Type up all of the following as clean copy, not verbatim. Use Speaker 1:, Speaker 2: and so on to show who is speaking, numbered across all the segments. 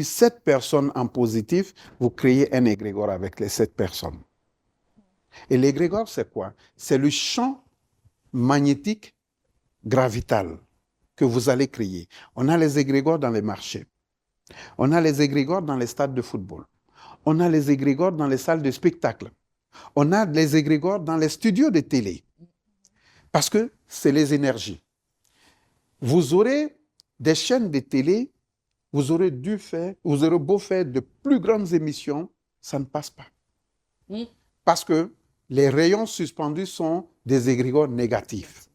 Speaker 1: 7 personnes en positif, vous créez un égrégore avec les 7 personnes. Et l'égrégore, c'est quoi? C'est le champ magnétique gravital que vous allez créer. On a les égrégores dans les marchés. On a les égrégores dans les stades de football. On a les égrégores dans les salles de spectacle. On a les égrégores dans les studios de télé. Parce que c'est les énergies. Vous aurez des chaînes de télé, vous aurez beau faire de plus grandes émissions, ça ne passe pas. Parce que les rayons suspendus sont des égrégores négatifs.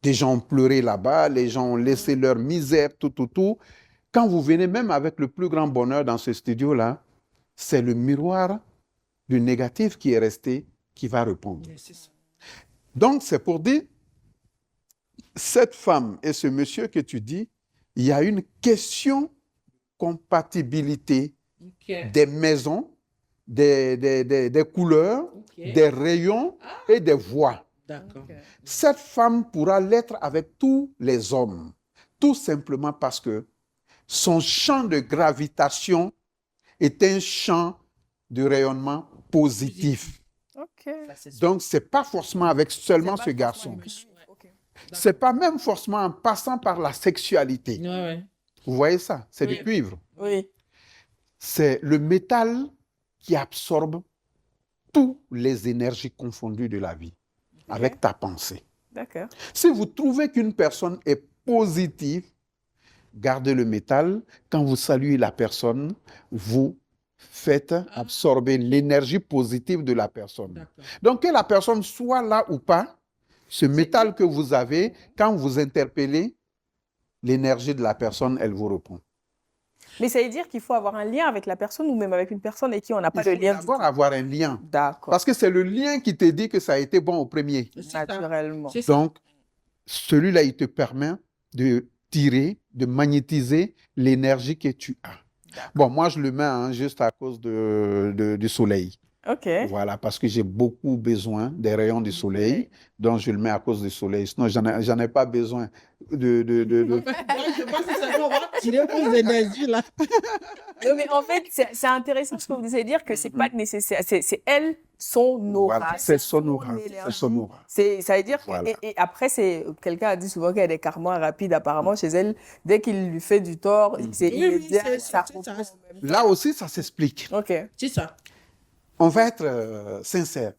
Speaker 1: Des gens ont pleuré là-bas, les gens ont laissé leur misère, tout. Quand vous venez même avec le plus grand bonheur dans ce studio-là, c'est le miroir du négatif qui est resté, qui va répondre. Donc, c'est pour dire, cette femme et ce monsieur que tu dis, il y a une question de compatibilité des maisons, des couleurs, des rayons et des voix. Cette femme pourra l'être avec tous les hommes, tout simplement parce que son champ de gravitation est un champ de rayonnement positif. Donc, ce n'est pas forcément avec seulement ce garçon. Ce n'est pas même forcément en passant par la sexualité. Vous voyez ça? C'est du cuivre. C'est le métal qui absorbe toutes les énergies confondues de la vie avec ta pensée. Si vous trouvez qu'une personne est positive, gardez le métal. Quand vous saluez la personne, vous faites absorber l'énergie positive de la personne. Donc, que la personne soit là ou pas, ce métal que vous avez, quand vous interpellez, l'énergie de la personne, elle vous répond.
Speaker 2: Mais ça veut dire qu'il faut avoir un lien avec la personne ou même avec une personne avec qui on n'a pas de lien.
Speaker 1: Il faut d'abord avoir un lien.
Speaker 2: D'accord.
Speaker 1: Parce que c'est le lien qui te dit que ça a été bon au premier.
Speaker 2: Naturellement.
Speaker 1: Donc, celui-là, il te permet de tirer, de magnétiser l'énergie que tu as. Bon, moi, je le mets juste à cause du soleil. Voilà, parce que j'ai beaucoup besoin des rayons du soleil, donc je le mets à cause du soleil. Sinon, j'en ai pas besoin de...
Speaker 3: Je pense que ça va tirer plus d'énergie, là.
Speaker 2: Non, mais en fait, c'est intéressant ce que vous disiez dire que c'est pas nécessaire. C'est elle, son aura.
Speaker 1: Voilà, c'est son aura. C'est son aura.
Speaker 2: Ça veut dire et après, quelqu'un a dit souvent qu'il y a des karmas rapides apparemment chez elle. Dès qu'il lui fait du tort, c'est immédiat. Ça.
Speaker 1: Là aussi, ça s'explique.
Speaker 2: C'est ça.
Speaker 1: On va être sincère.